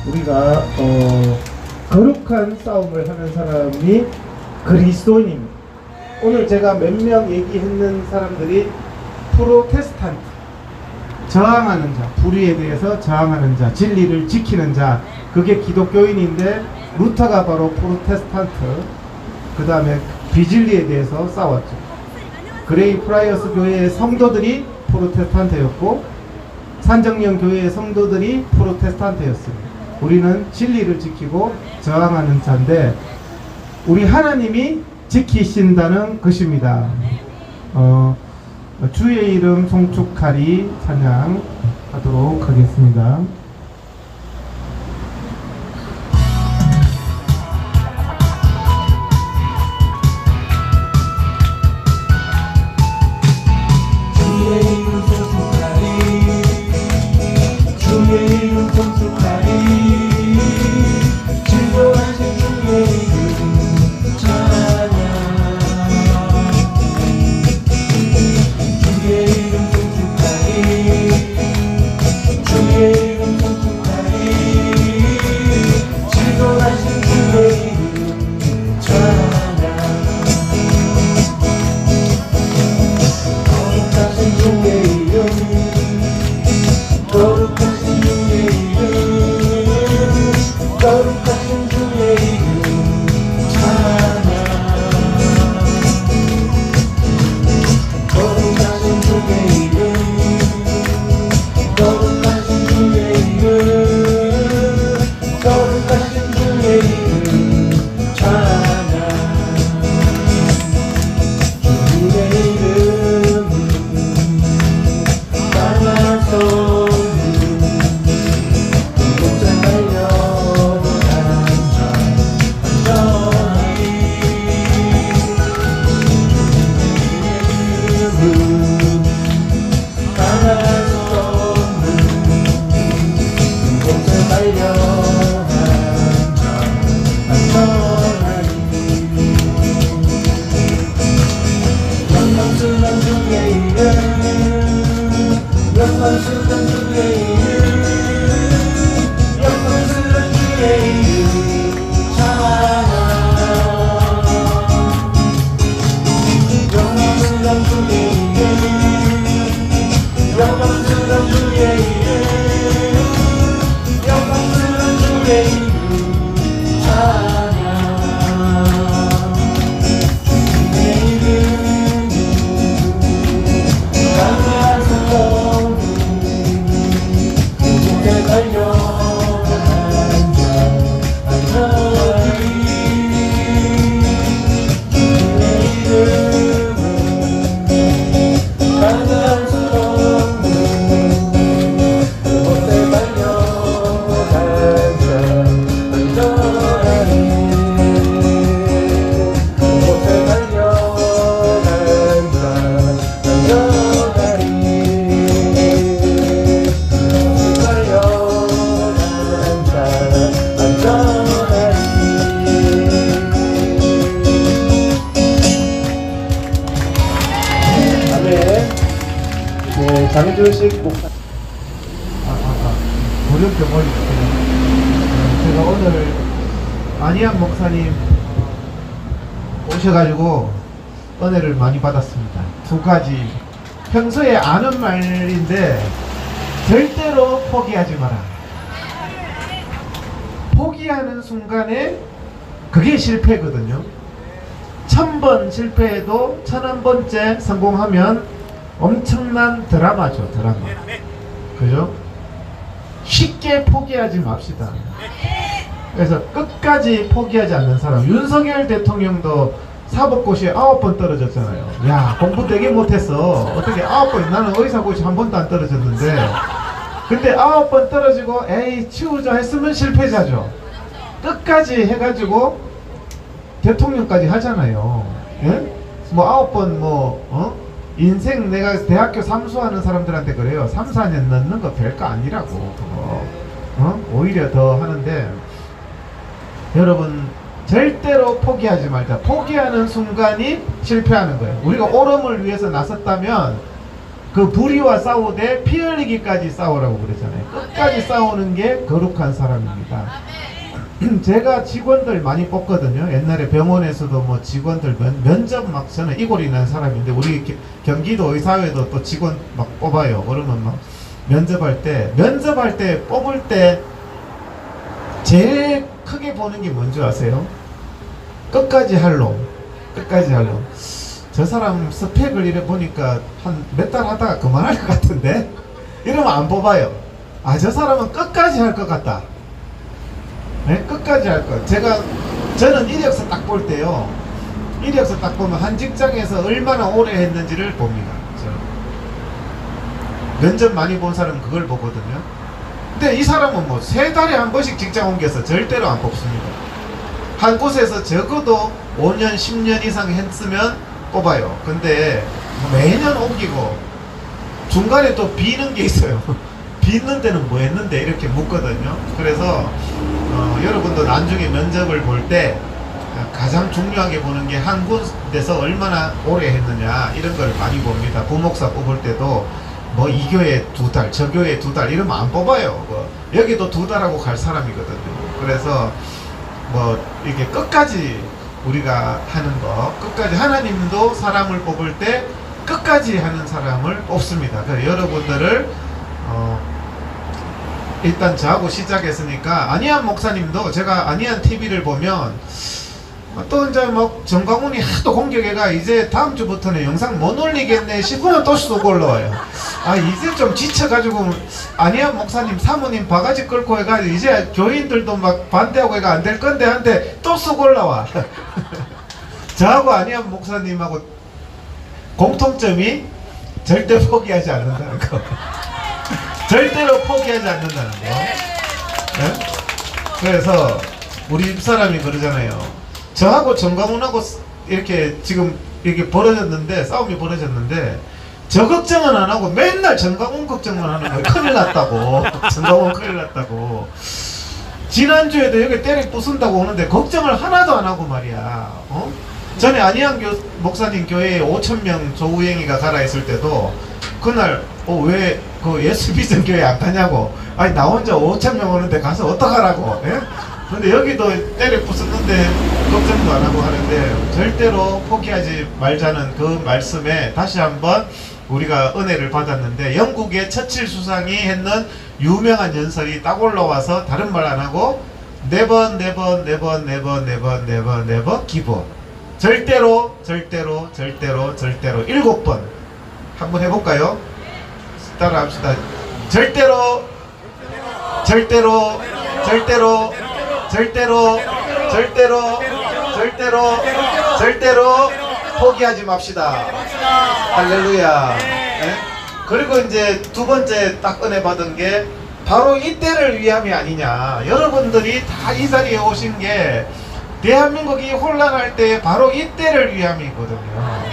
우리가 거룩한 싸움을 하는 사람이 그리스도인입니다. 오늘 제가 몇 명 얘기했는 사람들이 프로테스탄트, 저항하는 자, 불의에 대해서 저항하는 자, 진리를 지키는 자, 그게 기독교인인데 루터가 바로 프로테스탄트, 그 다음에 비진리에 대해서 싸웠죠. 그레이 프라이어스 교회의 성도들이 프로테스탄트였고 산정령 교회의 성도들이 프로테스탄트였습니다. 우리는 진리를 지키고 저항하는 자인데 우리 하나님이 지키신다는 것입니다. 주의 이름 송축하리 찬양하도록 하겠습니다. 주의 이름 장준식 목사. 고려병원이 제가 오늘 안희안 목사님 오셔가지고 은혜를 많이 받았습니다. 두 가지. 평소에 아는 말인데 절대로 포기하지 마라. 포기하는 순간에 그게 실패거든요. 1000번 실패해도 1001번째 성공하면 엄청난 드라마죠, 드라마. 그죠? 쉽게 포기하지 맙시다. 그래서 끝까지 포기하지 않는 사람. 윤석열 대통령도 사법고시에 9번 떨어졌잖아요. 야, 공부 되게 못했어. 어떻게 9번, 나는 의사고시 한 번도 안 떨어졌는데. 근데 9번 떨어지고 에이 치우자 했으면 실패자죠. 끝까지 해가지고 대통령까지 하잖아요. 예? 뭐 9번 인생 내가 대학교 삼수하는 사람들한테 그래요. 3, 4년 넣는 거 별거 아니라고 그거. 오히려 더 하는데 여러분 절대로 포기하지 말자. 포기하는 순간이 실패하는 거예요. 우리가 옳음을 위해서 나섰다면 그 불의와 싸우되 피 흘리기까지 싸우라고 그러잖아요. 끝까지 싸우는 게 거룩한 사람입니다. 제가 직원들 많이 뽑거든요. 옛날에 병원에서도 뭐 직원들 면접 막 저는 이골이 난 사람인데 우리 경기도 의사회도 또 직원 막 뽑아요. 그러면 막 면접할 때 뽑을 때 제일 크게 보는 게 뭔지 아세요? 끝까지 할 놈. 끝까지 할 놈. 저 사람 스펙을 이래 보니까 한 몇 달 하다가 그만할 것 같은데? 이러면 안 뽑아요. 아, 저 사람은 끝까지 할 것 같다. 네? 끝까지 할 것. 저는 이력서 딱 볼 때요. 이력서 딱 보면 한 직장에서 얼마나 오래 했는지를 봅니다. 면접 많이 본 사람은 그걸 보거든요. 근데 이 사람은 뭐 3달에 한 번씩 직장 옮겨서 절대로 안 뽑습니다. 한 곳에서 적어도 5년, 10년 이상 했으면 뽑아요. 근데 매년 옮기고 중간에 또 비는 게 있어요. 비는 데는 뭐 했는데 이렇게 묻거든요. 그래서 여러분도 나중에 면접을 볼 때 가장 중요하게 보는 게 한 곳에서 얼마나 오래 했느냐 이런 걸 많이 봅니다. 부목사 뽑을 때도 뭐 이 교회 2달, 저 교회 2달 이러면 안 뽑아요. 뭐 여기도 2달하고 갈 사람이거든요. 그래서 뭐 이렇게 끝까지 우리가 하는 거, 끝까지 하나님도 사람을 뽑을 때 끝까지 하는 사람을 뽑습니다. 그래서 여러분들을 일단 저하고 시작했으니까 안희안 목사님도 제가 안희안 TV를 보면 또 이제 막 정광훈이 하도 공격해가 이제 다음 주부터는 영상 못 올리겠네 싶으면 또 쑥 올라와요. 아, 이제 좀 지쳐가지고 안희안 목사님 사모님 바가지 끌고 해가지고 이제 교인들도 막 반대하고 해가 안 될 건데 한테 또 쑥 올라와. 저하고 안희안 목사님하고 공통점이 절대 포기하지 않는다는 거. 절대로 포기하지 않는다는 거. 네? 그래서 우리 집사람이 그러잖아요. 저하고 정광훈하고 이렇게 지금 이렇게 벌어졌는데, 싸움이 벌어졌는데, 저 걱정은 안 하고 맨날 정광훈 걱정만 하는 거예요. 큰일 났다고. 정광훈 큰일 났다고. 지난주에도 여기 때리 부순다고 오는데 걱정을 하나도 안 하고 말이야. 전에 안희안 목사님 교회에 5,000명 조우행이가 가라 있을 때도 그날 왜 그 예수비전 교회 안 가냐고. 아니 나 혼자 5,000명 오는데 가서 어떡하라고. 예? 근데 여기도 때려 부쉈는데 걱정도 안 하고 하는데 절대로 포기하지 말자는 그 말씀에 다시 한번 우리가 은혜를 받았는데 영국의 처칠 수상이 했는 유명한 연설이 딱 올라와서 다른 말 안 하고 네번 기브. 절대로 7번 한번 해볼까요? 따라 합시다. 절대로 포기하지 맙시다. 할렐루야. 네? 그리고 이제 두 번째 딱 은혜 받은 게 바로 이때를 위함이 아니냐. 여러분들이 다 이 자리에 오신 게 대한민국이 혼란할 때 바로 이때를 위함이거든요.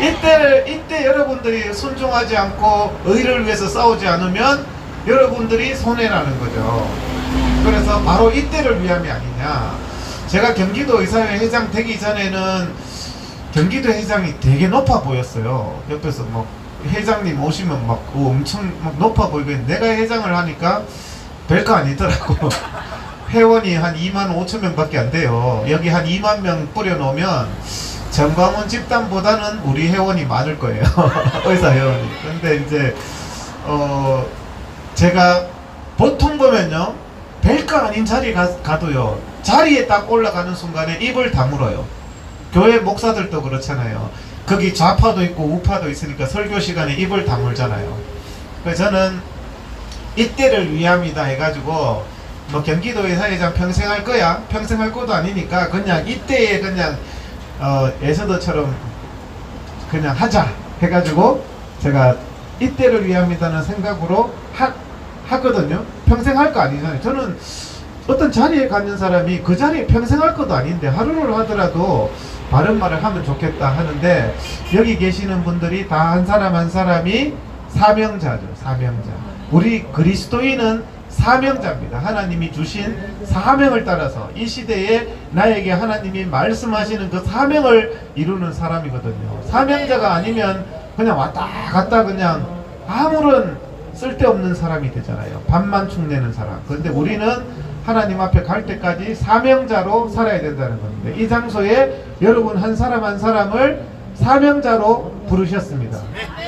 이때 여러분들이 순종하지 않고 의를 위해서 싸우지 않으면 여러분들이 손해라는 거죠. 그래서 바로 이때를 위함이 아니냐. 제가 경기도 의사회 회장 되기 전에는 경기도 회장이 되게 높아 보였어요. 옆에서 뭐 회장님 오시면 막 엄청 막 높아 보이겠는데 내가 회장을 하니까 별거 아니더라고. 회원이 한 2만 5천 명밖에 안 돼요. 여기 한 2만 명 뿌려놓으면 정광훈 집단보다는 우리 회원이 많을 거예요. 의사 회원이. 근데 이제 제가 보통 보면요, 별거 아닌 자리에 가도요, 자리에 딱 올라가는 순간에 입을 다물어요. 교회 목사들도 그렇잖아요. 거기 좌파도 있고 우파도 있으니까 설교 시간에 입을 다물잖아요. 그래서 저는 이때를 위함이다 해가지고 뭐 경기도의 사회장 평생 할 거야? 평생 할 것도 아니니까 그냥 이때에 그냥 에서더처럼 그냥 하자 해가지고 제가 이때를 위함이다는 생각으로 하거든요. 평생 할 거 아니잖아요. 저는 어떤 자리에 가는 사람이 그 자리에 평생 할 것도 아닌데 하루를 하더라도 바른 말을 하면 좋겠다 하는데, 여기 계시는 분들이 다 한 사람 한 사람이 사명자죠. 사명자. 우리 그리스도인은 사명자입니다. 하나님이 주신 사명을 따라서 이 시대에 나에게 하나님이 말씀하시는 그 사명을 이루는 사람이거든요. 사명자가 아니면 그냥 왔다 갔다 그냥 아무런 쓸데없는 사람이 되잖아요. 밥만 축내는 사람. 그런데 우리는 하나님 앞에 갈 때까지 사명자로 살아야 된다는 겁니다. 이 장소에 여러분 한 사람 한 사람을 사명자로 부르셨습니다.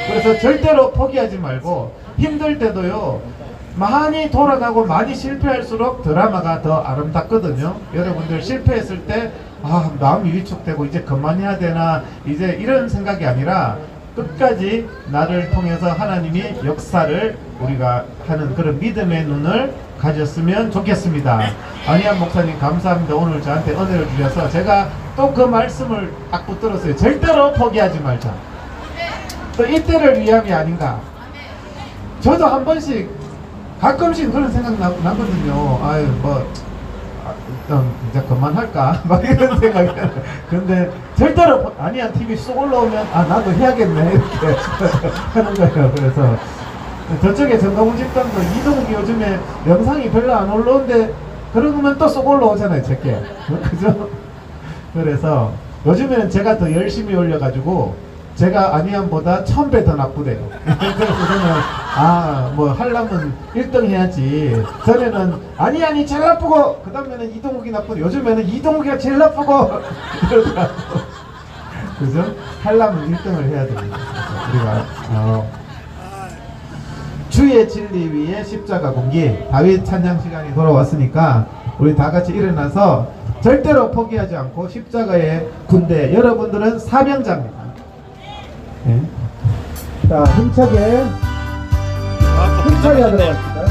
그래서 절대로 포기하지 말고, 힘들 때도요, 많이 돌아가고 많이 실패할수록 드라마가 더 아름답거든요. 여러분들 실패했을 때 마음이 위축되고 이제 그만해야 되나 이제 이런 생각이 아니라 끝까지 나를 통해서 하나님이 역사를 우리가 하는 그런 믿음의 눈을 가졌으면 좋겠습니다. 안희한 목사님 감사합니다. 오늘 저한테 은혜를 주셔서 제가 또 그 말씀을 딱 붙들었어요. 절대로 포기하지 말자. 또 이때를 위함이 아닌가. 저도 한 번씩 가끔씩 그런 생각 나거든요. 아유 뭐 이제 그만할까 막 이런 생각이. 근데 절대로 아니야, TV 쏙 올라오면 나도 해야겠네 이렇게 하는 거예요. 그래서 저쪽에 정강훈 집단도 이동욱이 요즘에 영상이 별로 안 올라오는데 그러면 또 쏙 올라오잖아요, 제게. 그죠? 그래서 요즘에는 제가 더 열심히 올려가지고 제가 안희안보다 1000배 더 나쁘대요. 그래서 저는 뭐 하려면 1등 해야지. 전에는 안희안이 제일 나쁘고 그 다음에는 이동욱이 나쁘고 요즘에는 이동욱이가 제일 나쁘고 이러더라고. 그죠? 하려면 1등을 해야 됩니다. 우리가 주의 진리 위에 십자가 공기, 다윗 찬양 시간이 돌아왔으니까 우리 다 같이 일어나서 절대로 포기하지 않고 십자가의 군대, 여러분들은 사명자입니다. 네. 자, 힘차게 하도록 합시다.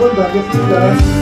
번 더 하겠습니다.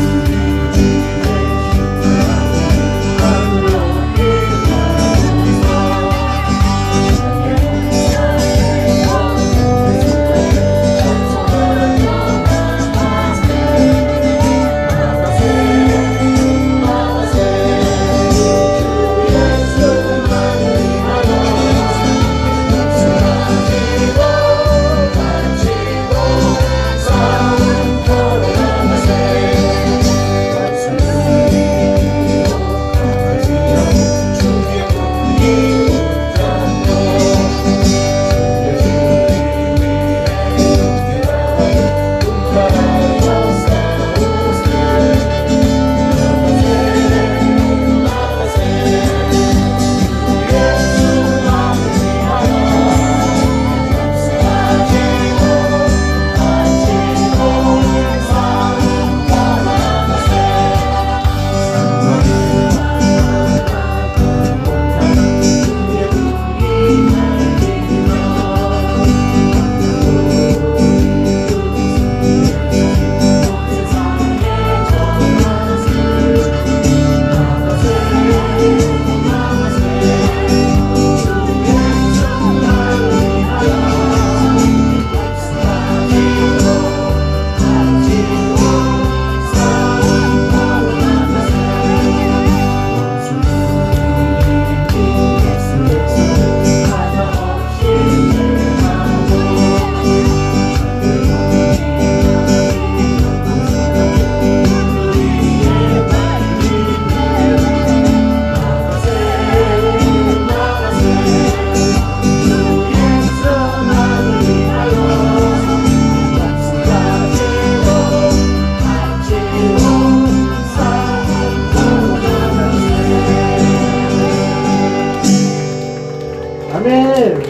아멘.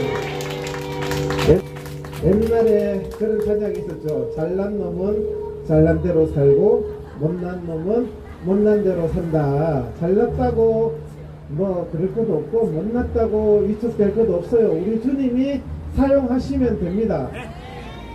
옛날에 그런 찬양이 있었죠. 잘난 놈은 잘난 대로 살고 못난 놈은 못난 대로 산다. 잘났다고 뭐 그럴 것도 없고 못났다고 위축될 것도 없어요. 우리 주님이 사용하시면 됩니다.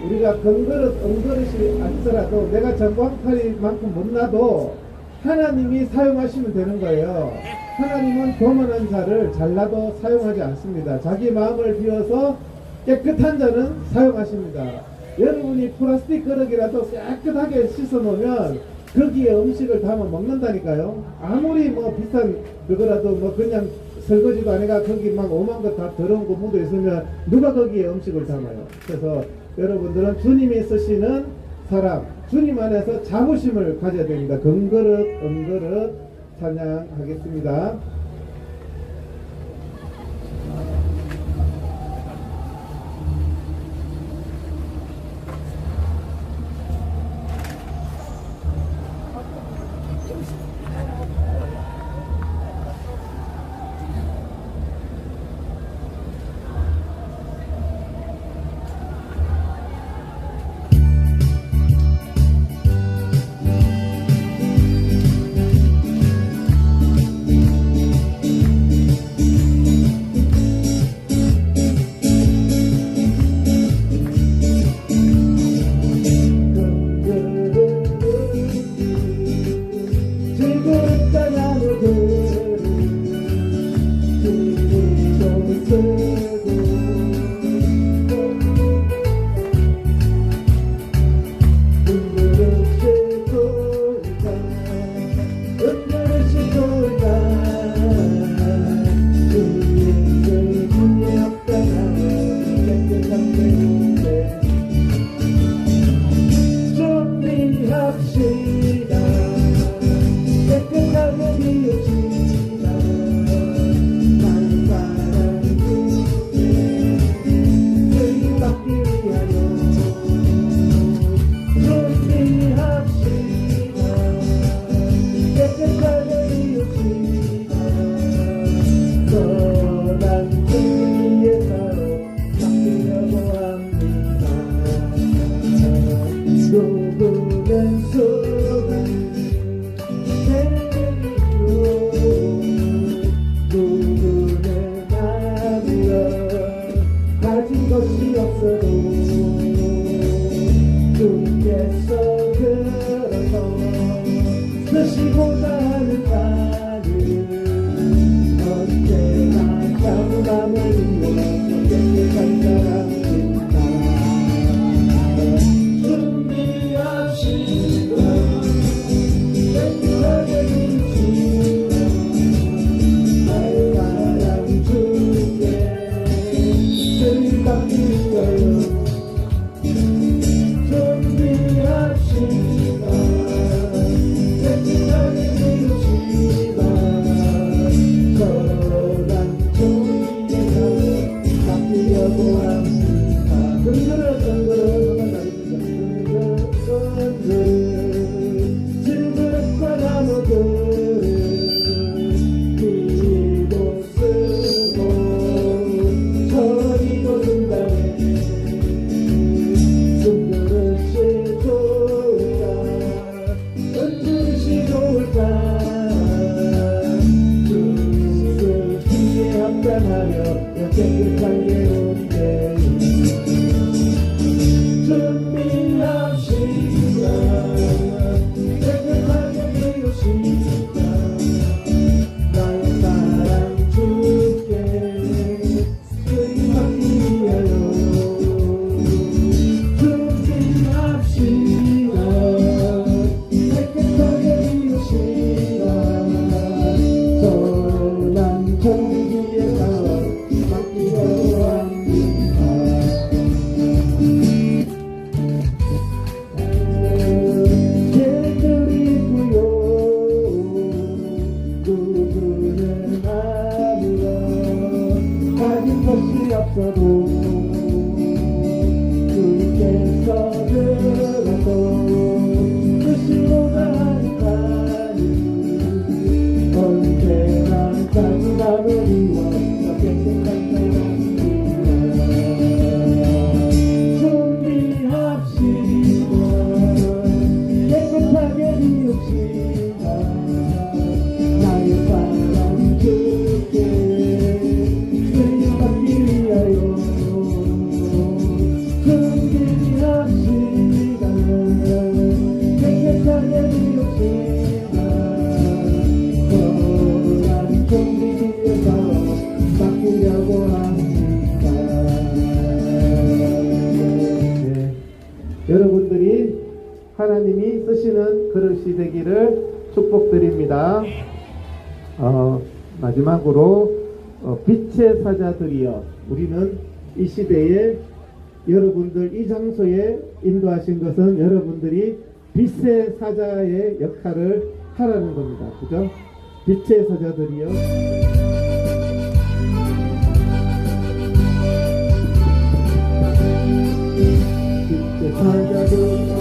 우리가 건그릇 은그릇이 아니더라도 내가 전광판이만큼 못나도 하나님이 사용하시면 되는 거예요. 하나님은 교만한 자를 잘라도 사용하지 않습니다. 자기 마음을 비워서 깨끗한 자는 사용하십니다. 여러분이 플라스틱 그릇이라도 깨끗하게 씻어 놓으면 거기에 음식을 담아 먹는다니까요. 아무리 뭐 비싼 그거라도 뭐 그냥 설거지도 아니가 거기 막 오만 것 다 더러운 거 묻어 있으면 누가 거기에 음식을 담아요. 그래서 여러분들은 주님이 쓰시는 사람, 주님 안에서 자부심을 가져야 됩니다. 금그릇 은그릇 찬양하겠습니다. 것이 없어도 주님께서 그런 숨기는 시간을 깨끗하게 비웁시다. 거란 종이 빌려서 바꾸려고 합니다. 네. 여러분들이 하나님이 쓰시는 그릇이 되기를 축복드립니다. 마지막으로 빛의 사자들이여, 우리는 이 시대에 여러분들 이 장소에 인도하신 것은 여러분들이 빛의 사자의 역할을 하라는 겁니다. 그죠? 빛의 사자들이여, 빛의 사자들이여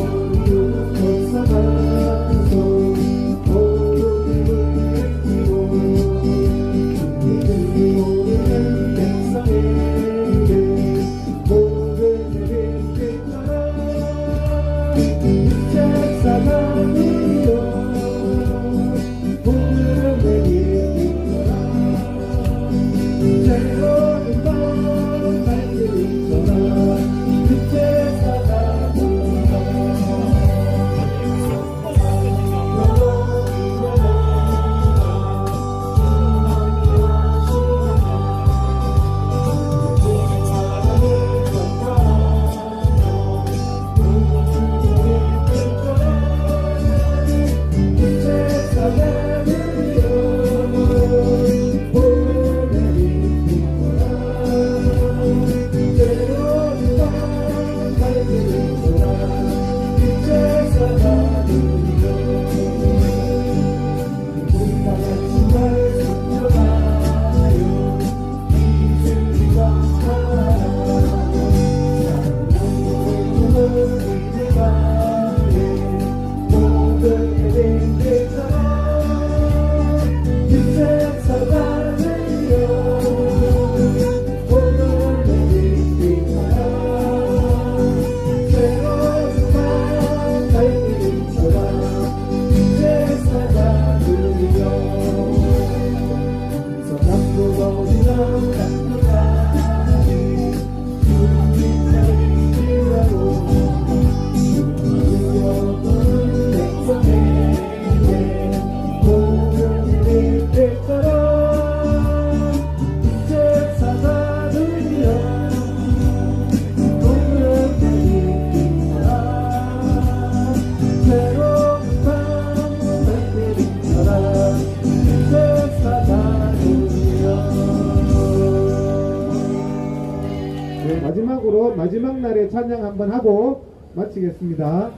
마지막으로 마지막 날에 찬양 한번 하고 마치겠습니다.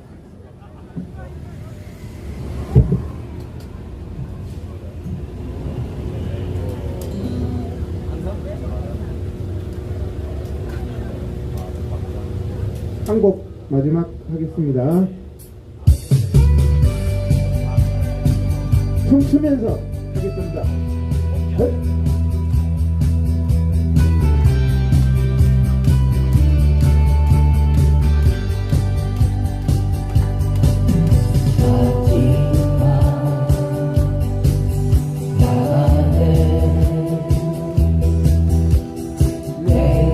한 곡 마지막 하겠습니다. 춤추면서 하겠습니다. 네. 내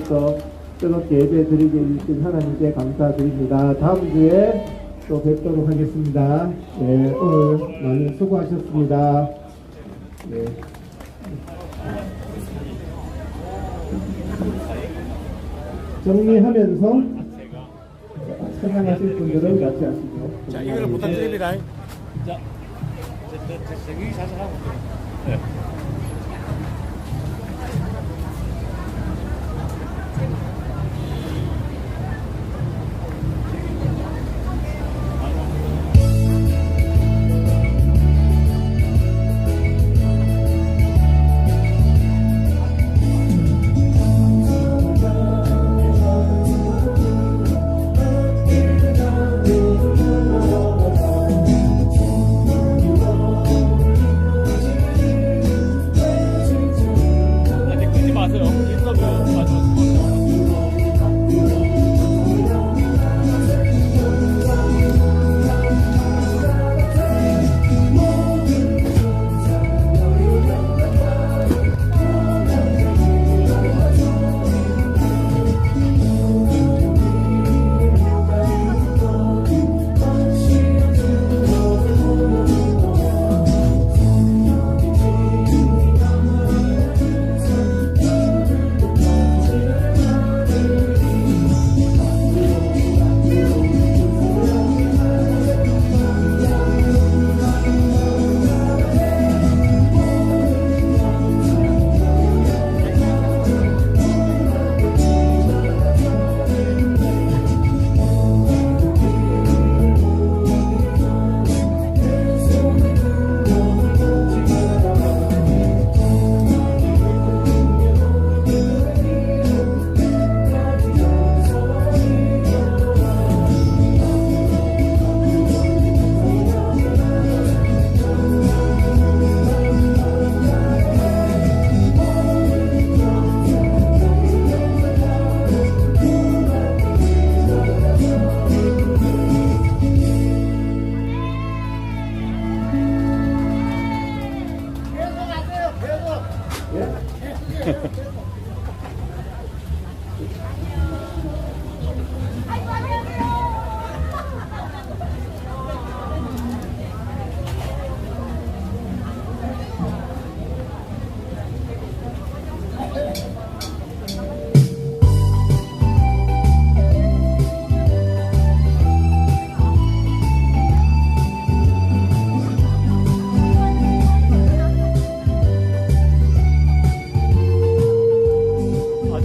시간부터 뜨겁게 예배 드리게 해주신 하나님께 감사드립니다. 다음 주에 또 뵙도록 하겠습니다. 네, 오늘 많이 수고하셨습니다. 네. 정리하면서 생각하실 분들은 같이 하시죠. 자, 이거를 부탁드립니다. 자, 여기 사진 하고. 네. 끊지 마세요. 인터뷰 마지막.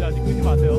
아직 끊지 마세요.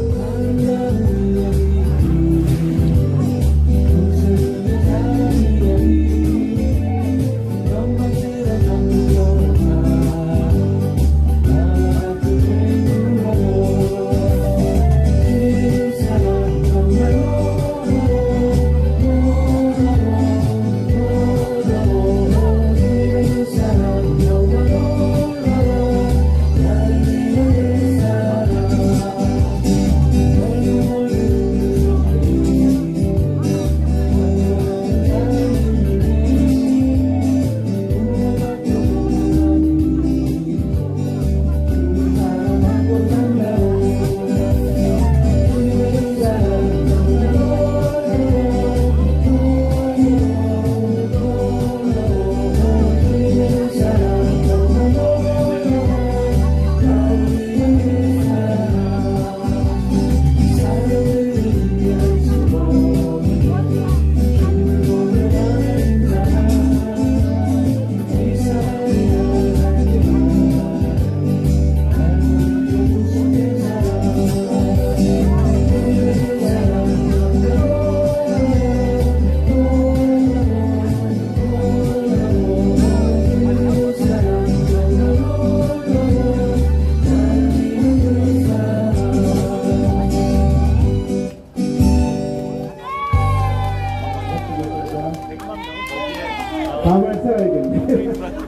밤을 새워야겠네.